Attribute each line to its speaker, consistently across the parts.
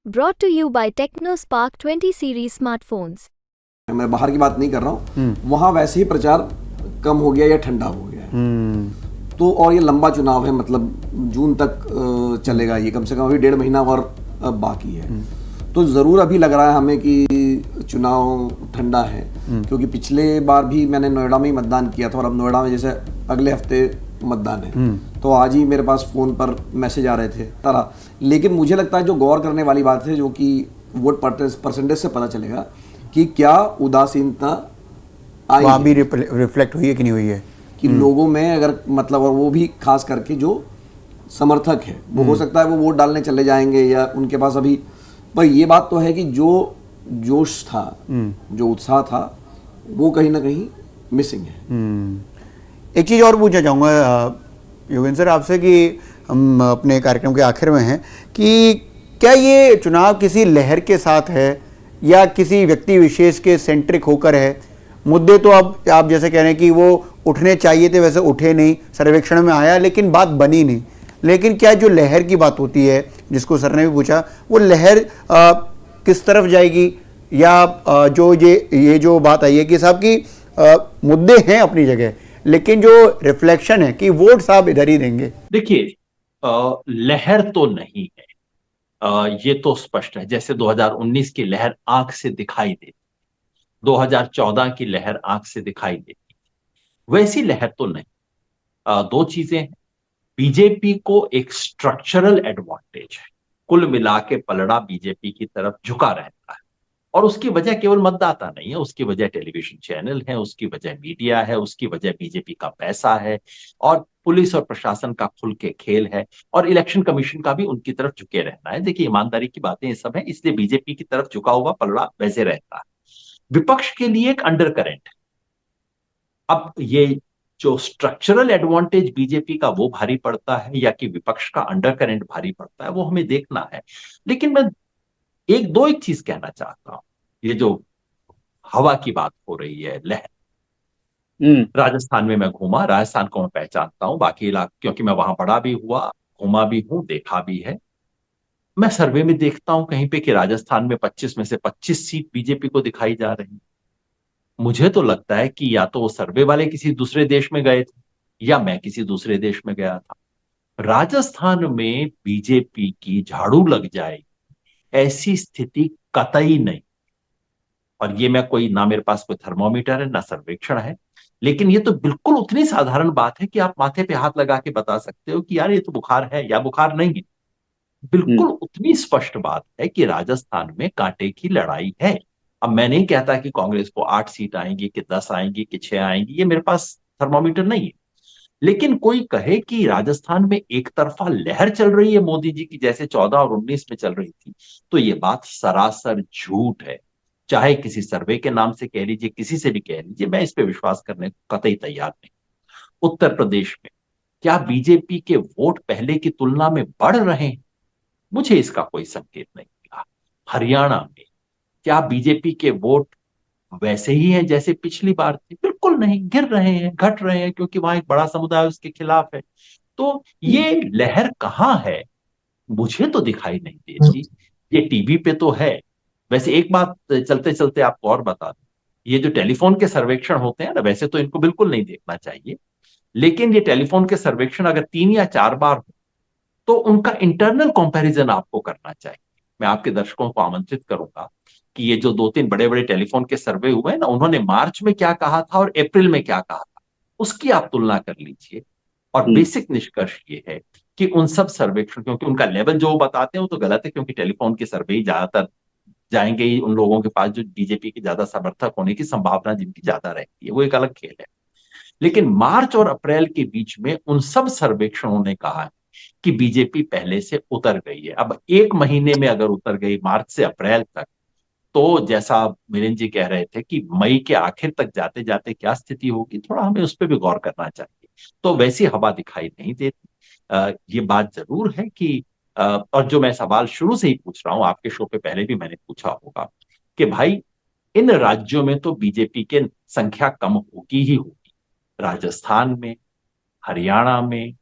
Speaker 1: Brought to you by TechnoSpark 20 series smartphones.
Speaker 2: मैं बाहर की बात नहीं कर रहा हूँ, वहाँ वैसे ही प्रचार कम हो गया या ठंडा हो गया है। तो और ये लंबा चुनाव है, मतलब जून तक चलेगा ये, कम से कम अभी 1.5 महीना और बाकी है। तो ज़रूर अभी लग रहा है हमें कि चुनाव ठंडा है, क्योंकि पिछले बार भी मैंने नोएडा में ही मतदान किया था और अब नोएडा में जैसे अगले हफ्ते मतदान है, तो आज ही मेरे पास फ़ोन पर मैसेज आ रहे थे तरह। लेकिन मुझे लगता है जो गौर करने वाली बात है, जो कि वोट परसेंटेज से पता चलेगा कि क्या उदासीनता आई
Speaker 3: वहाँ भी रिफ्लेक्ट हुई है कि नहीं हुई है,
Speaker 2: कि लोगों में अगर मतलब, और वो भी खास करके जो समर्थक है, वो हो सकता है वो वोट डालने चले जाएंगे या उनके पास अभी, पर ये बात तो है कि जो जोश था, जो उत्साह था, वो कहीं ना कहीं मिसिंग है।
Speaker 3: एक चीज़ और पूछना चाहूँगा योगेंद्र सर आपसे, कि हम अपने कार्यक्रम के आखिर में हैं, कि क्या ये चुनाव किसी लहर के साथ है या किसी व्यक्ति विशेष के सेंट्रिक होकर है? मुद्दे तो अब आप जैसे कह रहे हैं कि वो उठने चाहिए थे, वैसे उठे नहीं, सर्वेक्षण में आया लेकिन बात बनी नहीं। लेकिन क्या जो लहर की बात होती है, जिसको सर ने भी पूछा, वो लहर किस तरफ जाएगी, या जो ये जो बात आई है कि साहब की मुद्दे हैं अपनी जगह, लेकिन जो रिफ्लेक्शन है कि वोट साहब इधर ही देंगे।
Speaker 4: देखिए, लहर तो नहीं है, ये तो स्पष्ट है। जैसे 2019 की लहर आंख से दिखाई देती, 2014 की लहर आंख से दिखाई देती, वैसी लहर तो नहीं। दो चीजें हैं। बीजेपी को एक स्ट्रक्चरल एडवांटेज है, कुल मिला के पलड़ा बीजेपी की तरफ झुका रहता है, और उसकी वजह केवल मतदाता नहीं है, उसकी वजह टेलीविजन चैनल है, उसकी वजह मीडिया है, उसकी वजह बीजेपी का पैसा है, और पुलिस और प्रशासन का खुल के खेल है, और इलेक्शन कमीशन का भी उनकी तरफ झुके रहना है। देखिए, ईमानदारी की बातें ये सब है, इसलिए बीजेपी की तरफ झुका हुआ पलड़ा वैसे रहता है। विपक्ष के लिए एक अंडर करंट है। अब ये जो स्ट्रक्चरल एडवांटेज बीजेपी का वो भारी पड़ता है या कि विपक्ष का अंडर करंट भारी पड़ता है, वो हमें देखना है। लेकिन मैं एक चीज कहना चाहता हूं। ये जो हवा की बात हो रही है, लहर, राजस्थान में मैं घूमा, राजस्थान को मैं पहचानता हूं, बाकी इलाके क्योंकि मैं वहां पढ़ा भी हुआ, घूमा भी हूं, देखा भी है। मैं सर्वे में देखता हूं कहीं पे कि राजस्थान में 25 में से 25 सीट बीजेपी को दिखाई जा रही। मुझे तो लगता है कि या तो वो सर्वे वाले किसी दूसरे देश में गए थे या मैं किसी दूसरे देश में गया था। राजस्थान में बीजेपी की झाड़ू लग जाए ऐसी स्थिति कतई नहीं। और ये मैं कोई, ना मेरे पास कोई थर्मोमीटर है ना सर्वेक्षण है, लेकिन ये तो बिल्कुल उतनी साधारण बात है कि आप माथे पे हाथ लगा के बता सकते हो कि यार ये तो बुखार है या बुखार नहीं है। बिल्कुल उतनी स्पष्ट बात है कि राजस्थान में कांटे की लड़ाई है। अब मैं नहीं कहता कि कांग्रेस को 8 सीट आएंगी कि 10 आएंगी कि 6 आएंगी, ये मेरे पास थर्मोमीटर नहीं है। लेकिन कोई कहे कि राजस्थान में एक तरफा लहर चल रही है मोदी जी की, जैसे 14 और 19 में चल रही थी, तो ये बात सरासर झूठ है। चाहे किसी सर्वे के नाम से कह लीजिए, किसी से भी कह लीजिए, मैं इस पे विश्वास करने को कतई तैयार नहीं। उत्तर प्रदेश में क्या बीजेपी के वोट पहले की तुलना में बढ़ रहे हैं? मुझे इसका कोई संकेत नहीं मिला। हरियाणा में क्या बीजेपी के वोट वैसे ही हैं जैसे पिछली बार थे? बिल्कुल नहीं, गिर रहे हैं, घट रहे हैं, क्योंकि वहां एक बड़ा समुदाय उसके खिलाफ है। तो ये लहर कहां है? मुझे तो दिखाई नहीं देती। ये टीवी पे तो है। वैसे एक बात चलते चलते आपको और बता दूं, ये जो टेलीफोन के सर्वेक्षण होते हैं ना, वैसे तो इनको बिल्कुल नहीं देखना चाहिए, लेकिन ये टेलीफोन के सर्वेक्षण अगर 3 या 4 बार हो तो उनका इंटरनल कंपैरिजन आपको करना चाहिए। मैं आपके दर्शकों को आमंत्रित करूंगा कि ये जो 2-3 बड़े बड़े टेलीफोन के सर्वे हुए ना, उन्होंने मार्च में क्या कहा था और अप्रैल में क्या कहा था, उसकी आप तुलना कर लीजिए। और बेसिक निष्कर्ष ये है कि उन सब सर्वेक्षण, क्योंकि उनका लेवल जो वो बताते हैं वो तो गलत है, क्योंकि टेलीफोन के सर्वे ही ज्यादातर जाएंगे ही उन लोगों के पास जो बीजेपी के ज्यादा समर्थक होने की संभावना जिनकी ज्यादा रहती है, वो एक अलग खेल है। लेकिन मार्च और अप्रैल के बीच में उन सब सर्वेक्षणों ने कहा है कि बीजेपी पहले से उतर गई है। अब एक महीने में अगर उतर गई मार्च से अप्रैल तक, तो जैसा मिलिंद जी कह रहे थे कि मई के आखिर तक जाते जाते क्या स्थिति होगी, थोड़ा हमें उस पर भी गौर करना चाहिए। तो वैसी हवा दिखाई नहीं देती। ये बात जरूर है कि और जो मैं सवाल शुरू से ही पूछ रहा हूं, आपके शो पे पहले भी मैंने पूछा होगा कि भाई इन राज्यों में तो बीजेपी के संख्या कम होगी ही होगी। राजस्थान में, हरियाणा में,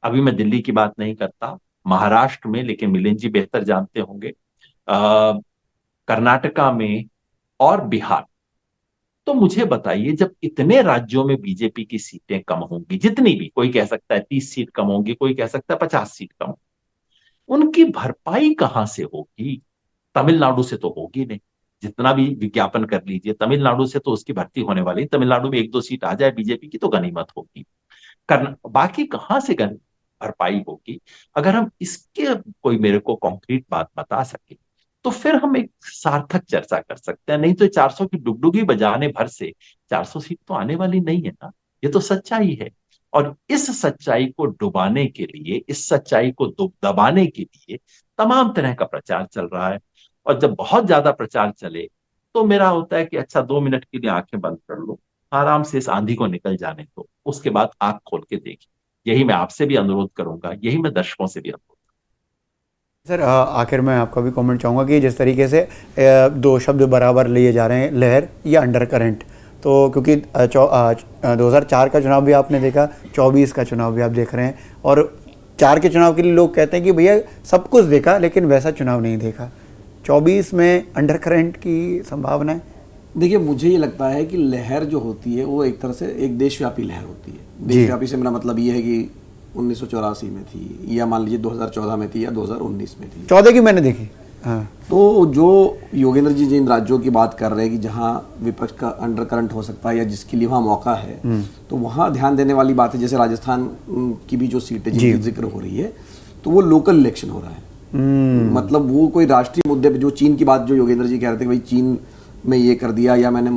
Speaker 4: अभी मैं दिल्ली की बात नहीं करता, महाराष्ट्र में, लेकिन मिलिंद जी बेहतर जानते होंगे, कर्नाटका में और बिहार। तो मुझे बताइए, जब इतने राज्यों में बीजेपी की सीटें कम होंगी, जितनी भी, कोई कह सकता है 30 सीट कम होंगी, कोई कह सकता है 50 सीट कम होगी, उनकी भरपाई कहां से होगी? तमिलनाडु से तो होगी नहीं। जितना भी विज्ञापन कर लीजिए, तमिलनाडु से तो उसकी भर्ती होने वाली। तमिलनाडु में 1-2 सीट आ जाए बीजेपी की तो गनीमत होगी। बाकी कहां से भरपाई होगी? अगर हम इसके कोई मेरे को कॉन्क्रीट बात बता सके तो फिर हम एक सार्थक चर्चा कर सकते हैं। नहीं तो 400 की डुगडुगी बजाने भर से 400 सीट तो आने वाली नहीं है ना। ये तो सच्चाई है। और इस सच्चाई को डुबाने के लिए, इस सच्चाई को दबाने के लिए तमाम तरह का प्रचार चल रहा है। और जब बहुत ज्यादा प्रचार चले तो मेरा होता है कि अच्छा, 2 मिनट के लिए आंखें बंद कर लो, आराम से इस आंधी को निकल जाने दो, उसके बाद आंख खोल के देखिए। यही मैं आपसे भी अनुरोध करूंगा, यही मैं दर्शकों से भी अनुरोध।
Speaker 3: सर आखिर में आपका भी कमेंट चाहूँगा कि जिस तरीके से दो शब्द बराबर लिए जा रहे हैं, लहर या अंडर करंट, तो क्योंकि 2004 का चुनाव भी आपने देखा, 24 का चुनाव भी आप देख रहे हैं, और 4 के चुनाव के लिए लोग कहते हैं कि भैया सब कुछ देखा लेकिन वैसा चुनाव नहीं देखा। 24 में अंडर करंट की संभावना है?
Speaker 2: देखिए, मुझे ये लगता है कि लहर जो होती है वो एक तरह से एक देशव्यापी लहर होती है। देशव्यापी से मेरा मतलब ये है कि 1984 में थी, या मान लीजिए 2014 में थी, या 2019 में थी।
Speaker 3: 14 की मैंने देखी। हाँ।
Speaker 2: तो जो योगेंद्र जी जिन राज्यों की बात कर रहे हैं कि जहाँ विपक्ष का अंडर करंट हो सकता है या जिसके लिए वहाँ मौका है, तो वहाँ ध्यान देने वाली बात है। जैसे राजस्थान की भी जो सीटें जिनकी जिक्र हो रही है, तो वो लोकल इलेक्शन हो रहा है। मतलब वो कोई राष्ट्रीय मुद्दे पे, जो चीन की बात जो योगेंद्र जी कह रहे थे कि भाई चीन में ये कर दिया, या मैंने